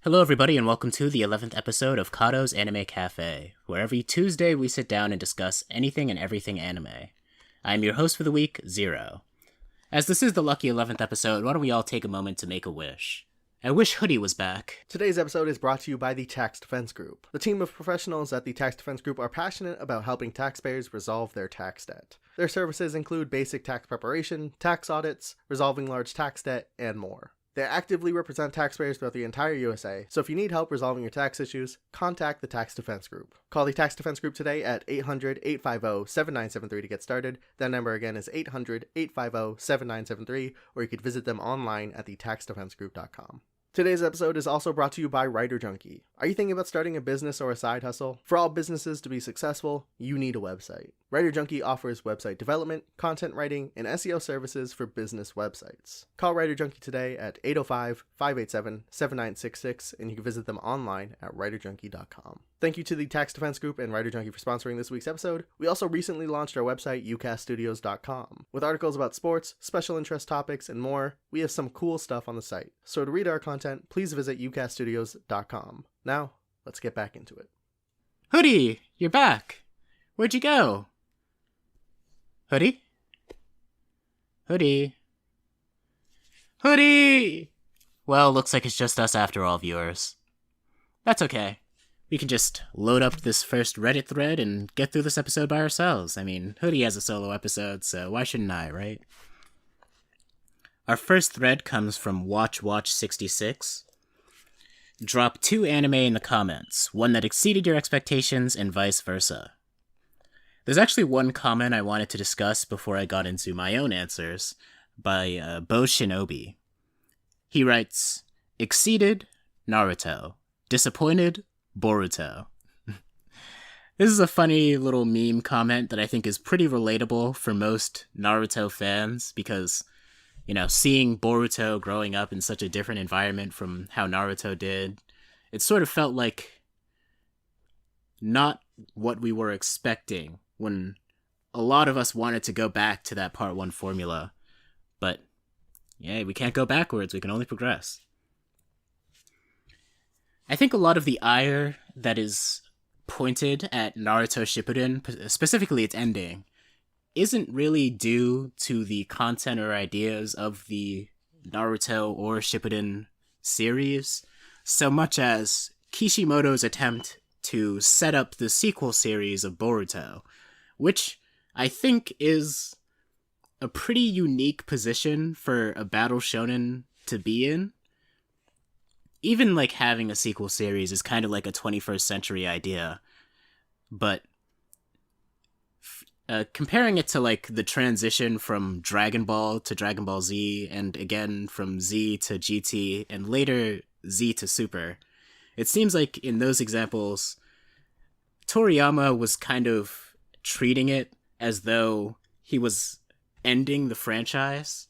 Hello, everybody, and welcome to the 11th episode of Kato's Anime Cafe, where every Tuesday we sit down and discuss anything and everything anime. I'm your host for the week, Zero. As this is the lucky 11th episode, why don't we all take a moment to make a wish? I wish Hoodie was back. Today's episode is brought to you by the Tax Defense Group. The team of professionals at the Tax Defense Group are passionate about helping taxpayers resolve their tax debt. Their services include basic tax preparation, tax audits, resolving large tax debt, and more. They actively represent taxpayers throughout the entire USA, so if you need help resolving your tax issues, contact the Tax Defense Group. Call the Tax Defense Group today at 800-850-7973 to get started. That number again is 800-850-7973, or you could visit them online at thetaxdefensegroup.com. Today's episode is also brought to you by Writer Junkie. Are you thinking about starting a business or a side hustle? For all businesses to be successful, you need a website. Writer Junkie offers website development, content writing, and SEO services for business websites. Call Writer Junkie today at 805-587-7966, and you can visit them online at writerjunkie.com. Thank you to the Tax Defense Group and Writer Junkie for sponsoring this week's episode. We also recently launched our website, ucaststudios.com. With articles about sports, special interest topics, and more, we have some cool stuff on the site. So to read our content, please visit ucaststudios.com. Now, let's get back into it. Hoodie, you're back. Where'd you go? Hoodie? Hoodie? Hoodie! Well, looks like it's just us after all, viewers. That's okay. We can just load up this first Reddit thread and get through this episode by ourselves. I mean, Hoodie has a solo episode, so why shouldn't I, right? Our first thread comes from WatchWatch66. Drop 2 anime in the comments, one that exceeded your expectations and vice versa. There's actually one comment I wanted to discuss before I got into my own answers, by Bo Shinobi. He writes, exceeded, Naruto. Disappointed, Boruto. This is a funny little meme comment that I think is pretty relatable for most Naruto fans, because, you know, seeing Boruto growing up in such a different environment from how Naruto did, it sort of felt like not what we were expecting when a lot of us wanted to go back to that part 1 formula. But, yeah, we can't go backwards, we can only progress. I think a lot of the ire that is pointed at Naruto Shippuden, specifically its ending, isn't really due to the content or ideas of the Naruto or Shippuden series, so much as Kishimoto's attempt to set up the sequel series of Boruto, which I think is a pretty unique position for a battle shonen to be in. Even, like, having a sequel series is kind of like a 21st century idea, but comparing it to, like, the transition from Dragon Ball to Dragon Ball Z, and again from Z to GT, and later Z to Super, it seems like in those examples, Toriyama was kind of treating it as though he was ending the franchise,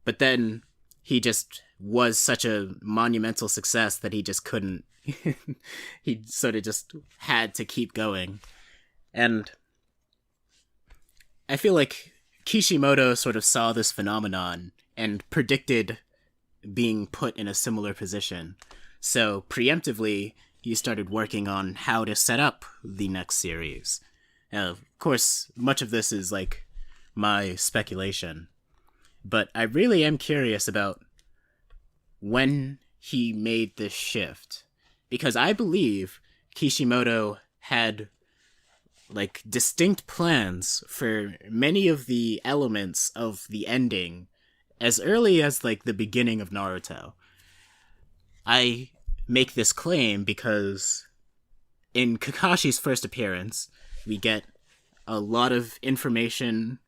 but then he just was such a monumental success that he just couldn't. He sort of just had to keep going. And I feel like Kishimoto sort of saw this phenomenon and predicted being put in a similar position. So preemptively, he started working on how to set up the next series. Of course, much of this is like my speculation, but I really am curious about when he made this shift, because I believe Kishimoto had like distinct plans for many of the elements of the ending as early as like the beginning of Naruto. I make this claim because in Kakashi's first appearance, we get a lot of information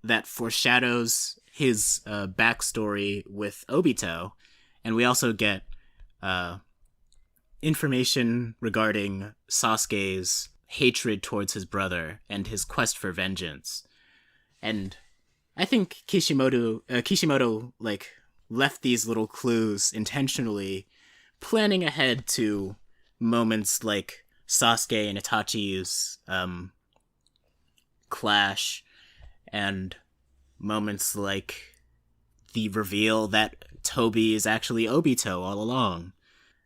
that foreshadows his backstory with Obito, and we also get information regarding Sasuke's hatred towards his brother and his quest for vengeance. And I think Kishimoto like left these little clues intentionally, planning ahead to moments like Sasuke and Itachi's clash, and moments like the reveal that Toby is actually Obito all along.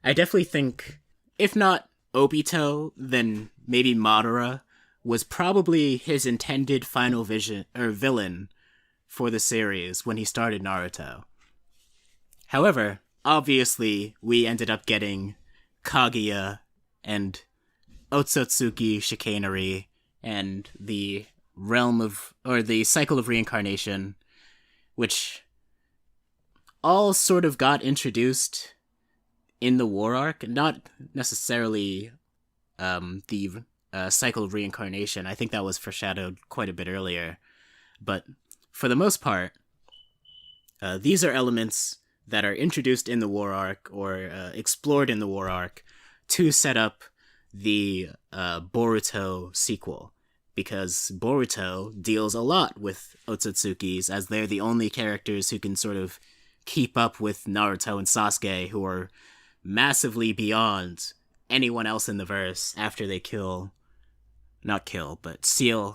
I definitely think, if not Obito, then maybe Madara was probably his intended final vision or villain for the series when he started Naruto. However, obviously, we ended up getting Kaguya and Otsutsuki chicanery and the realm of, or the cycle of reincarnation, which all sort of got introduced in the war arc, not necessarily the cycle of reincarnation. I think that was foreshadowed quite a bit earlier. But for the most part, these are elements that are introduced in the war arc or explored in the war arc to set up the Boruto sequel. Because Boruto deals a lot with Otsutsukis, as they're the only characters who can sort of keep up with Naruto and Sasuke, who are massively beyond anyone else in the verse after they seal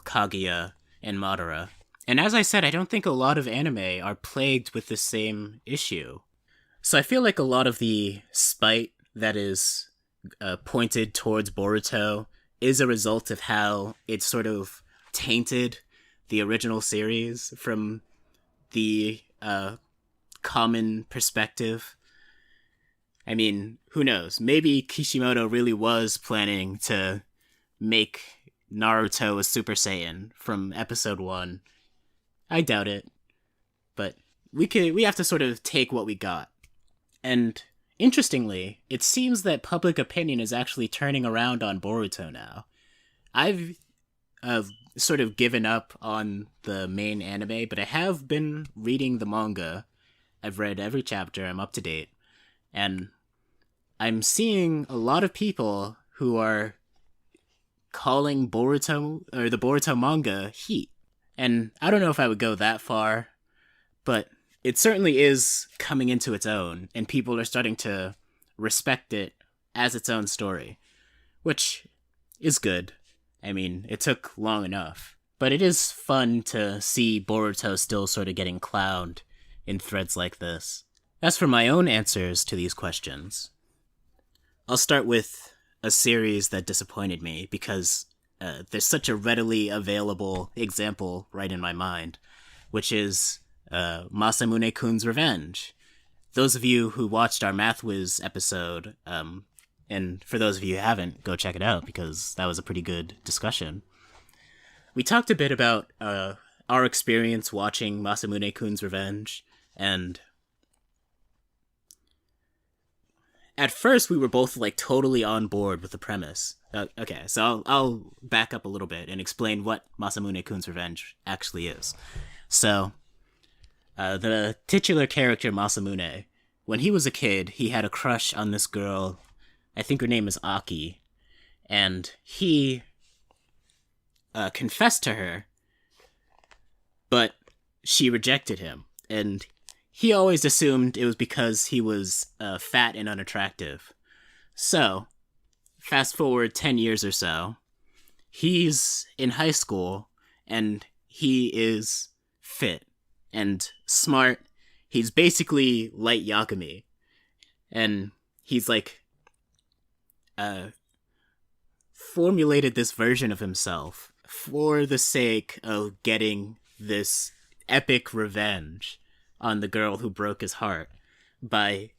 Kaguya and Madara. And as I said, I don't think a lot of anime are plagued with the same issue. So I feel like a lot of the spite that is pointed towards Boruto is a result of how it sort of tainted the original series from the common perspective. I mean, who knows? Maybe Kishimoto really was planning to make Naruto a Super Saiyan from episode 1. I doubt it. But we have to sort of take what we got. And interestingly, it seems that public opinion is actually turning around on Boruto now. I've sort of given up on the main anime, but I have been reading the manga. I've read every chapter, I'm up to date. And I'm seeing a lot of people who are calling Boruto, or the Boruto manga, heat. And I don't know if I would go that far, but it certainly is coming into its own, and people are starting to respect it as its own story, which is good. I mean, it took long enough, but it is fun to see Boruto still sort of getting clowned in threads like this. As for my own answers to these questions, I'll start with a series that disappointed me because there's such a readily available example right in my mind, which is Masamune-kun's Revenge. Those of you who watched our Math Wiz episode, and for those of you who haven't, go check it out because that was a pretty good discussion. We talked a bit about our experience watching Masamune-kun's Revenge, and at first we were both like totally on board with the premise. Okay, so I'll back up a little bit and explain what Masamune-kun's Revenge actually is. So, the titular character Masamune, when he was a kid, he had a crush on this girl, I think her name is Aki, and he confessed to her, but she rejected him, and he always assumed it was because he was fat and unattractive. So, fast forward 10 years or so, he's in high school, and he is fit and smart. He's basically Light Yagami. And he's like formulated this version of himself for the sake of getting this epic revenge on the girl who broke his heart by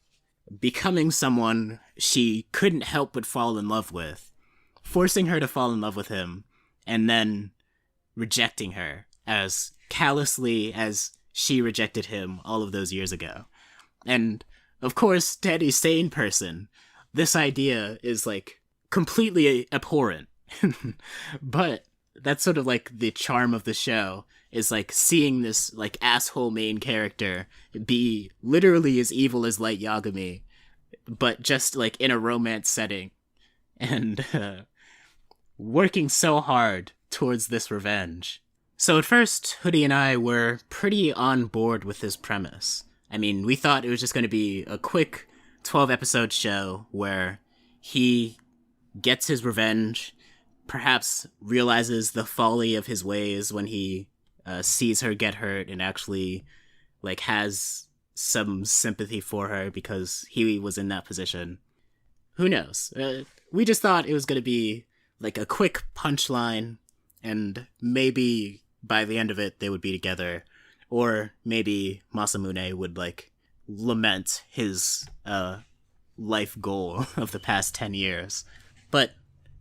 becoming someone she couldn't help but fall in love with, forcing her to fall in love with him, and then rejecting her as callously as she rejected him all of those years ago. And, of course, to any sane person, this idea is, like, completely abhorrent. But that's sort of, like, the charm of the show, is, like, seeing this, like, asshole main character be literally as evil as Light Yagami, but just, like, in a romance setting. And, working so hard towards this revenge. So at first, Hoodie and I were pretty on board with this premise. I mean, we thought it was just going to be a quick 12-episode show where he gets his revenge, perhaps realizes the folly of his ways when he sees her get hurt and actually, like, has some sympathy for her because he was in that position. who knows? We just thought it was going to be like a quick punchline, and maybe by the end of it they would be together, or maybe Masamune would like lament his life goal of the past 10 years. But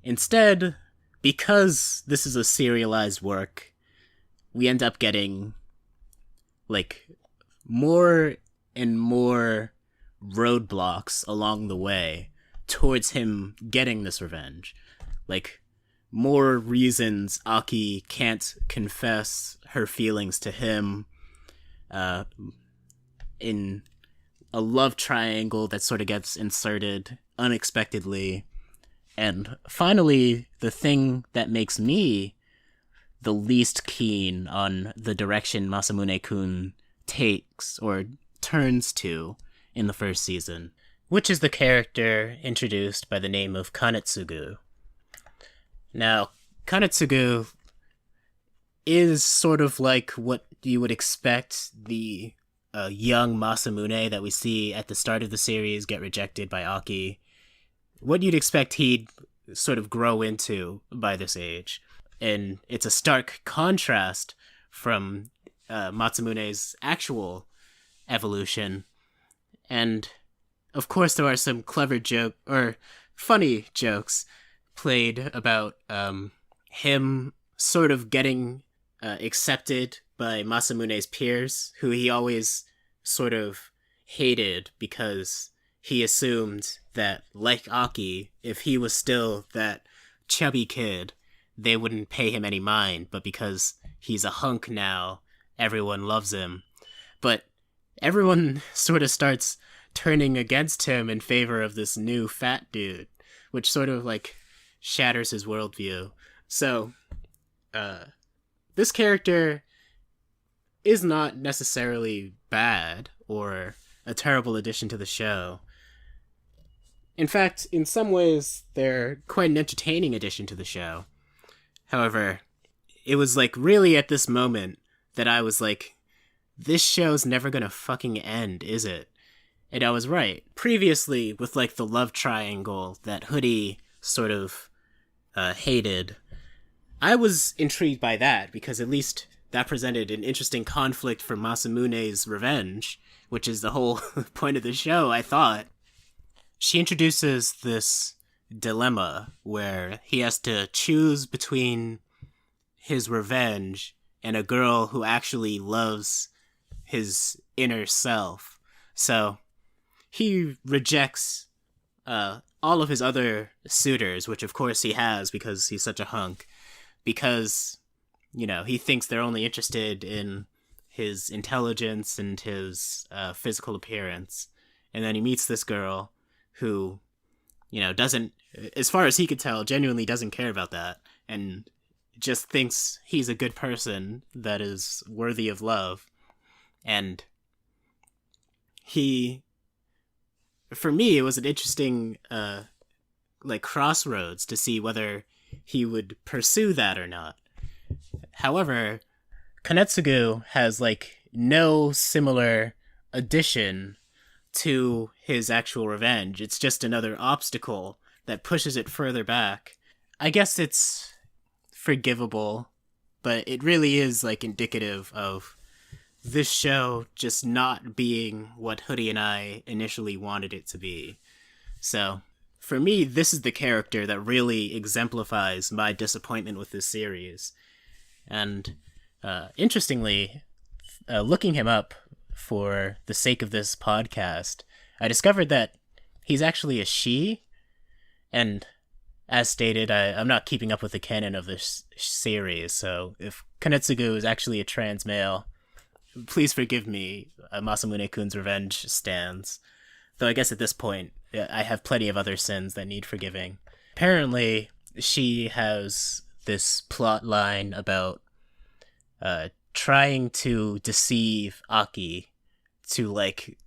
instead, because this is a serialized work, we end up getting like more and more roadblocks along the way towards him getting this revenge. Like, more reasons Aki can't confess her feelings to him, in a love triangle that sort of gets inserted unexpectedly. And finally, the thing that makes me the least keen on the direction Masamune-kun takes or turns to in the first season, which is the character introduced by the name of Kanetsugu. Now, Kanetsugu is sort of like what you would expect the young Masamune that we see at the start of the series get rejected by Aki. What you'd expect he'd sort of grow into by this age. And it's a stark contrast from Matsumone's actual evolution. And of course there are some funny jokes played about him sort of getting accepted by Masamune's peers, who he always sort of hated because he assumed that, like Aki, if he was still that chubby kid, they wouldn't pay him any mind, but because he's a hunk now, everyone loves him. But everyone sort of starts turning against him in favor of this new fat dude, which sort of like shatters his worldview. So, this character is not necessarily bad or a terrible addition to the show. In fact, in some ways, they're quite an entertaining addition to the show. However, it was like really at this moment that I was like, this show's never gonna fucking end, is it? And I was right. Previously, with like the love triangle that Hoodie sort of hated, I was intrigued by that because at least that presented an interesting conflict for Masamune's revenge, which is the whole point of the show, I thought. She introduces this dilemma where he has to choose between his revenge and a girl who actually loves his inner self. So he rejects all of his other suitors, which of course he has because he's such a hunk, because, you know, he thinks they're only interested in his intelligence and his physical appearance. And then he meets this girl who, you know, doesn't, as far as he could tell, genuinely doesn't care about that, and just thinks he's a good person that is worthy of love. And for me, it was an interesting, like, crossroads to see whether he would pursue that or not. However, Kanetsugu has, like, no similar addition to his actual revenge. It's just another obstacle that pushes it further back. I guess it's forgivable, but it really is, like, indicative of this show just not being what Hoodie and I initially wanted it to be. So, for me, this is the character that really exemplifies my disappointment with this series. And, interestingly, looking him up for the sake of this podcast, I discovered that he's actually a she, and as stated, I'm not keeping up with the canon of this series, so if Kanetsugu is actually a trans male, please forgive me, Masamune-kun's revenge stands. Though I guess at this point, I have plenty of other sins that need forgiving. Apparently, she has this plot line about trying to deceive Aki to, like,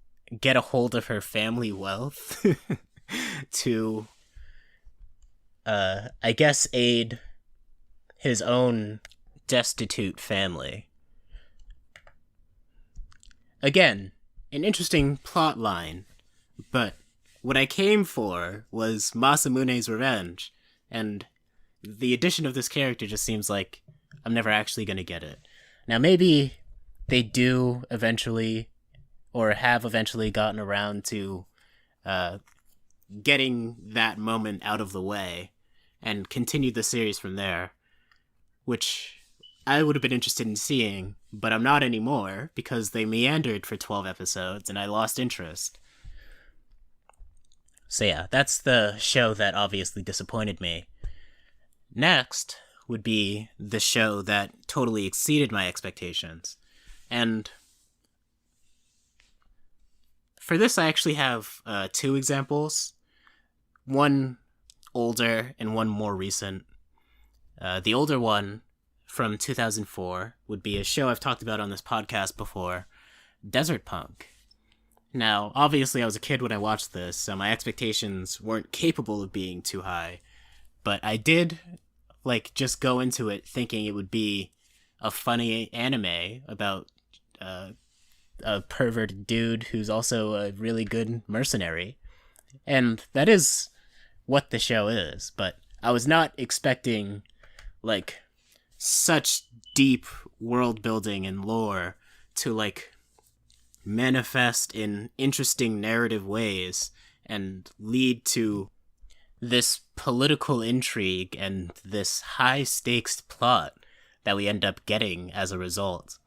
get a hold of her family wealth to, I guess, aid his own destitute family. Again, an interesting plot line, but what I came for was Masamune's revenge, and the addition of this character just seems like I'm never actually going to get it. Now, maybe they do eventually, or have eventually gotten around to getting that moment out of the way and continued the series from there, which I would have been interested in seeing, but I'm not anymore because they meandered for 12 episodes and I lost interest. So yeah, that's the show that obviously disappointed me. Next would be the show that totally exceeded my expectations. And for this, I actually have two examples. One older and one more recent. The older one, from 2004, would be a show I've talked about on this podcast before, Desert Punk. Now, obviously I was a kid when I watched this, so my expectations weren't capable of being too high, but I did, just go into it thinking it would be a funny anime about a perverted dude who's also a really good mercenary. And that is what the show is, but I was not expecting, such deep world building and lore to, manifest in interesting narrative ways and lead to this political intrigue and this high-stakes plot that we end up getting as a result.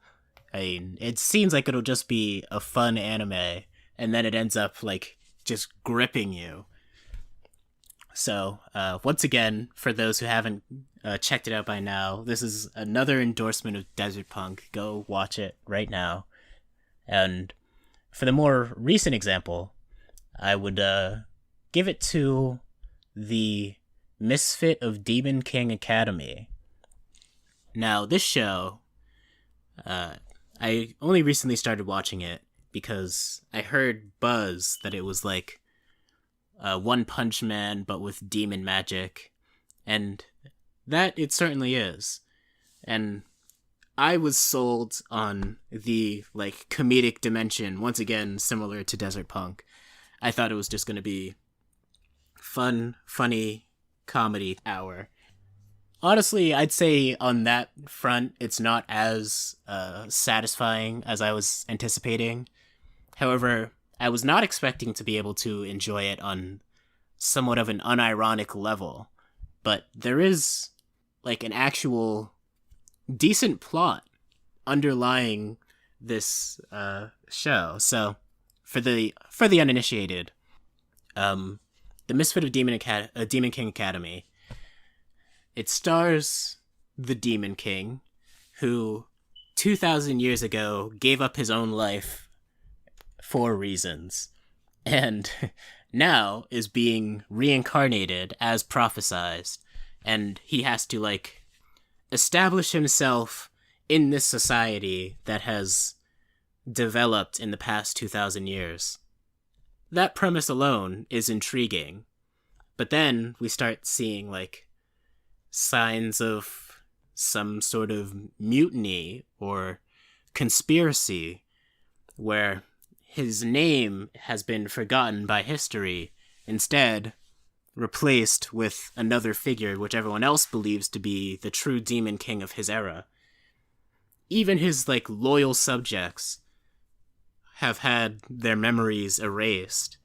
I mean, it seems like it'll just be a fun anime, and then it ends up, just gripping you. So, once again, for those who haven't checked it out by now, this is another endorsement of Desert Punk. Go watch it right now. And for the more recent example, I would give it to the Misfit of Demon King Academy. Now, this show, I only recently started watching it because I heard buzz that it was like One Punch Man, but with demon magic. And that it certainly is. And I was sold on the, comedic dimension, once again, similar to Desert Punk. I thought it was just going to be fun, funny comedy hour. Honestly, I'd say on that front, it's not as satisfying as I was anticipating. However, I was not expecting to be able to enjoy it on somewhat of an unironic level. But there is, an actual decent plot underlying this show. So, for the uninitiated, the Misfit of Demon King Academy, it stars the Demon King, who 2,000 years ago gave up his own life for reasons, and now is being reincarnated as prophesized, and he has to, establish himself in this society that has developed in the past 2,000 years. That premise alone is intriguing, but then we start seeing, signs of some sort of mutiny or conspiracy where his name has been forgotten by history, instead replaced with another figure which everyone else believes to be the true demon king of his era. Even his, loyal subjects have had their memories erased,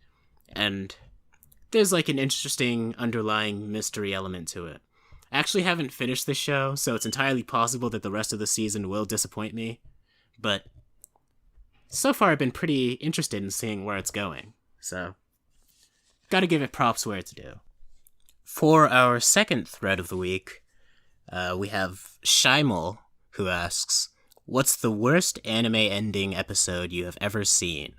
and there's, an interesting underlying mystery element to it. I actually haven't finished this show, so it's entirely possible that the rest of the season will disappoint me, but so far I've been pretty interested in seeing where it's going, so gotta give it props where it's due. For our second thread of the week, we have Shimel, who asks, "What's the worst anime ending episode you have ever seen?"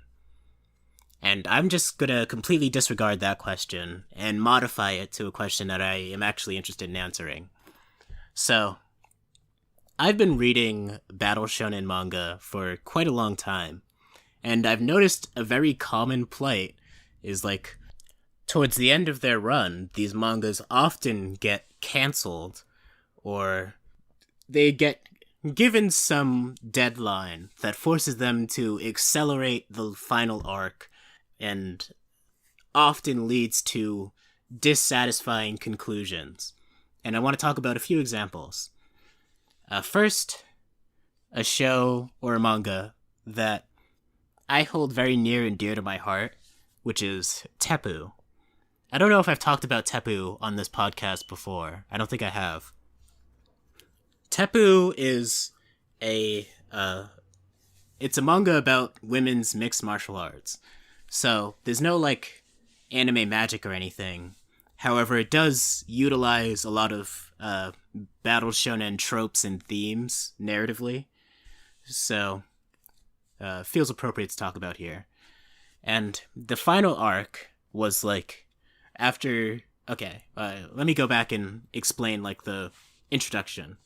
And I'm just gonna completely disregard that question and modify it to a question that I am actually interested in answering. So, I've been reading battle shonen manga for quite a long time, and I've noticed a very common plight is, towards the end of their run, these mangas often get cancelled, or they get given some deadline that forces them to accelerate the final arc, and often leads to dissatisfying conclusions. And I want to talk about a few examples. First, a show or a manga that I hold very near and dear to my heart, which is Teppu. I don't know if I've talked about Teppu on this podcast before. I don't think I have. Teppu is it's a manga about women's mixed martial arts. So there's no anime magic or anything. However, it does utilize a lot of battle shonen tropes and themes narratively. So feels appropriate to talk about here. And the final arc was after... Okay, let me go back and explain the introduction.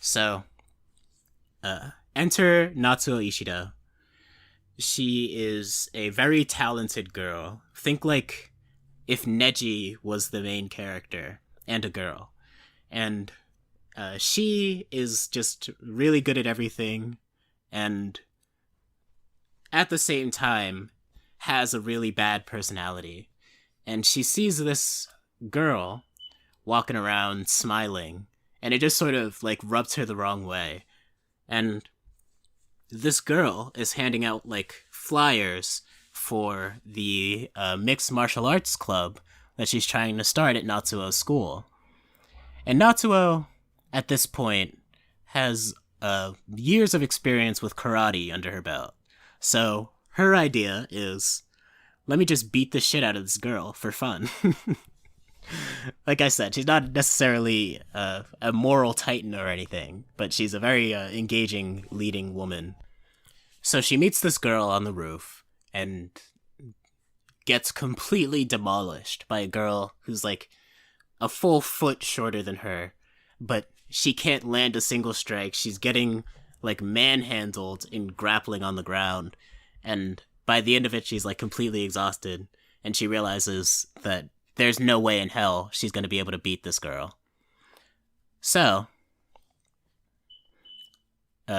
So, enter Natsu Ishida. She is a very talented girl. Think if Neji was the main character and a girl. And she is just really good at everything, and at the same time has a really bad personality. And she sees this girl walking around smiling, and it just sort of rubs her the wrong way. And this girl is handing out flyers for the mixed martial arts club that she's trying to start at Natsuo's school. And Natsuo, at this point, has years of experience with karate under her belt. So her idea is, let me just beat the shit out of this girl for fun. Like I said, she's not necessarily a moral titan or anything, but she's a very engaging leading woman. So she meets this girl on the roof and gets completely demolished by a girl who's a full foot shorter than her, but she can't land a single strike. She's getting manhandled in grappling on the ground, and by the end of it she's completely exhausted, and she realizes that there's no way in hell she's going to be able to beat this girl. So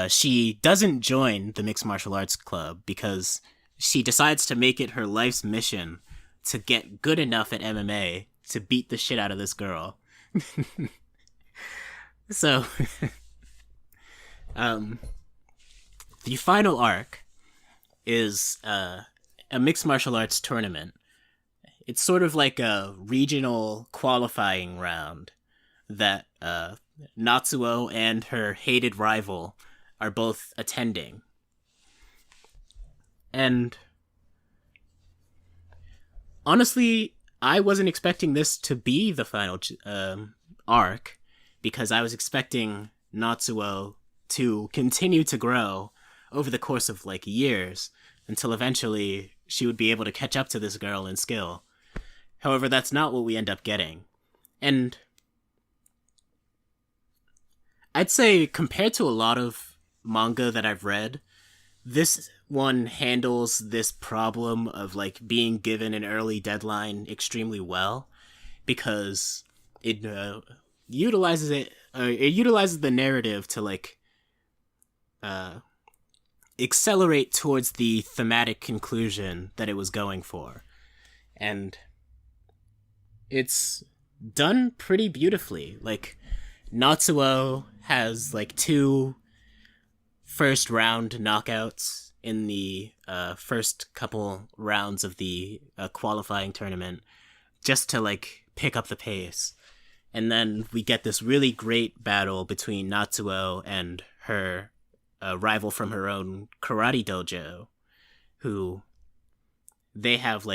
she doesn't join the mixed martial arts club because she decides to make it her life's mission to get good enough at MMA to beat the shit out of this girl. So, the final arc is a mixed martial arts tournament. It's sort of like a regional qualifying round that Natsuo and her hated rival are both attending. And honestly, I wasn't expecting this to be the final arc, because I was expecting Natsuo to continue to grow over the course of years until eventually she would be able to catch up to this girl in skill. However, that's not what we end up getting. And I'd say compared to a lot of manga that I've read, this one handles this problem of being given an early deadline extremely well, because it utilizes the narrative to accelerate towards the thematic conclusion that it was going for. And it's done pretty beautifully. Natsuo has 2 first round knockouts in the first couple rounds of the qualifying tournament, just to pick up the pace. And then we get this really great battle between Natsuo and her rival from her own karate dojo, who they have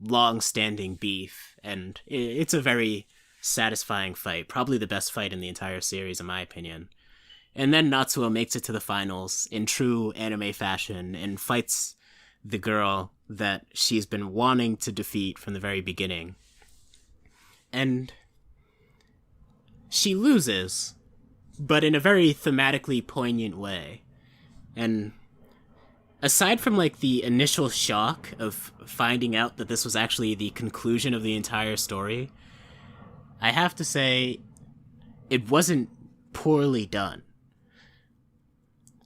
long-standing beef, and it's a very satisfying fight, probably the best fight in the entire series in my opinion. And then Natsuo makes it to the finals in true anime fashion and fights the girl that she's been wanting to defeat from the very beginning. And she loses, but in a very thematically poignant way. And aside from the initial shock of finding out that this was actually the conclusion of the entire story, I have to say it wasn't poorly done.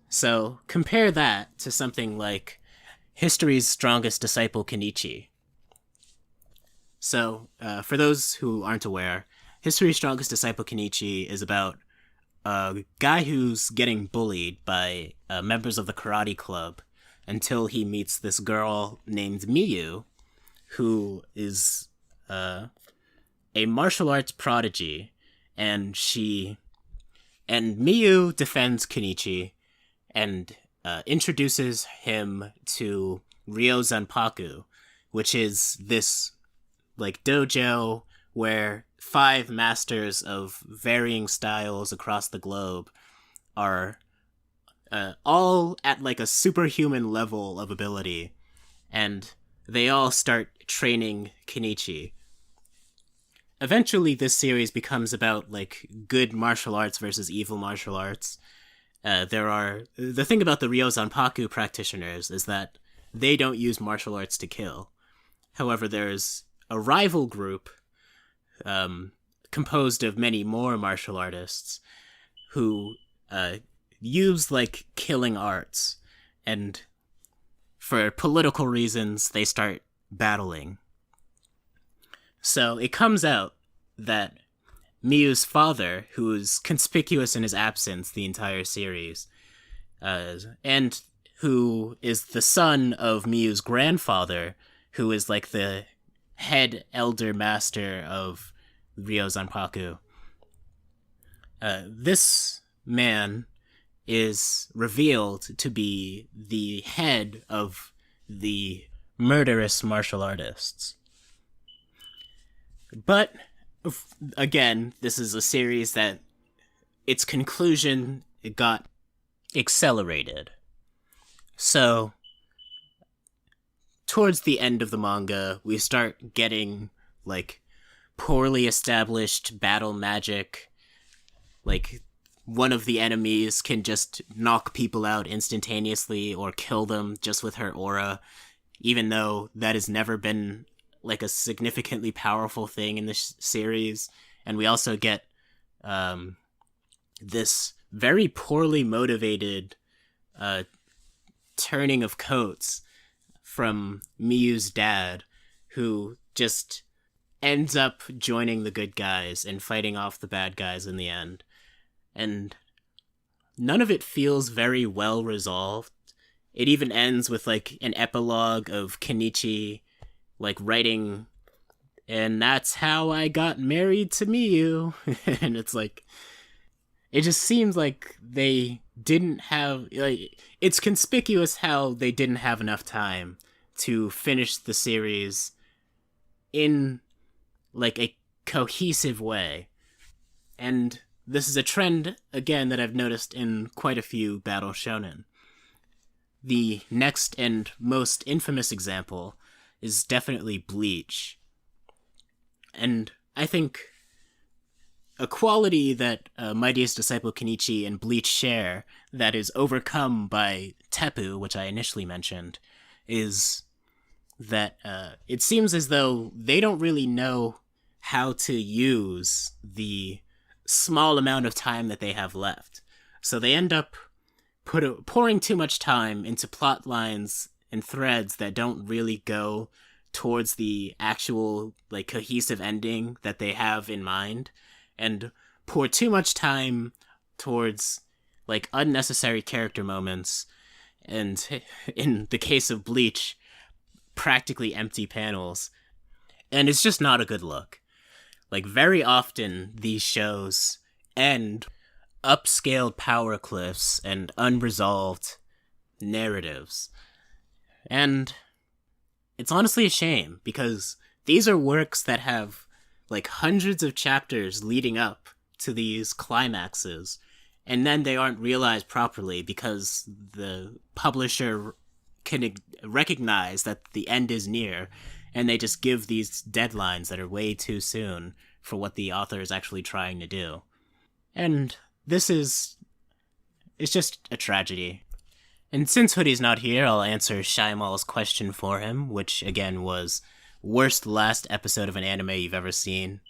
So compare that to something like History's Strongest Disciple Kenichi. So, for those who aren't aware, History's Strongest Disciple Kenichi is about a guy who's getting bullied by members of the karate club until he meets this girl named Miyu, who is a martial arts prodigy, and Miyu defends Kenichi and introduces him to Ryo Zanpaku, which is this like dojo where 5 masters of varying styles across the globe are all at like a superhuman level of ability, and they all start training Kenichi. Eventually, this series becomes about like good martial arts versus evil martial arts. The thing about the Ryo Zanpaku practitioners is that they don't use martial arts to kill. However, there's a rival group composed of many more martial artists who use like killing arts, and for political reasons they start battling. So it comes out that Miyu's father, who is conspicuous in his absence the entire series, and who is the son of Miyu's grandfather, who is like the head elder master of Ryo Zanpaku. This man is revealed to be the head of the murderous martial artists. But, again, this is a series that its conclusion got accelerated. So, towards the end of the manga, we start getting, like, poorly established battle magic. Like, one of the enemies can just knock people out instantaneously or kill them just with her aura, even though that has never been like a significantly powerful thing in this series. And we also get this very poorly motivated turning of coats from Miyu's dad, who just ends up joining the good guys and fighting off the bad guys in the end. And none of it feels very well resolved. It even ends with like an epilogue of Kenichi like writing, and that's how I got married to Miyu. And it's like, it just seems like they didn't have, like, it's conspicuous how they didn't have enough time to finish the series in like a cohesive way. And this is a trend, again, that I've noticed in quite a few battle shonen. The next and most infamous example is definitely Bleach. And I think a quality that Mightiest Disciple Kenichi and Bleach share that is overcome by Teppu, which I initially mentioned, is that it seems as though they don't really know how to use the small amount of time that they have left. So they end up pouring too much time into plot lines and threads that don't really go towards the actual like cohesive ending that they have in mind, and pour too much time towards like unnecessary character moments, and in the case of Bleach, practically empty panels. And it's just not a good look. Like, very often these shows end upscaled power cliffs and unresolved narratives. And it's honestly a shame, because these are works that have like hundreds of chapters leading up to these climaxes, and then they aren't realized properly because the publisher can recognize that the end is near, and they just give these deadlines that are way too soon for what the author is actually trying to do. And it's just a tragedy. And since Hoodie's not here, I'll answer Shaimal's question for him, which again was, worst last episode of an anime you've ever seen?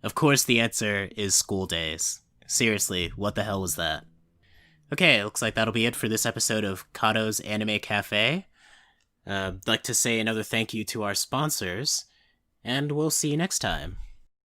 Of course the answer is School Days. Seriously, what the hell was that? Okay, looks like that'll be it for this episode of Kato's Anime Cafe. I'd like to say another thank you to our sponsors. and we'll see you next time.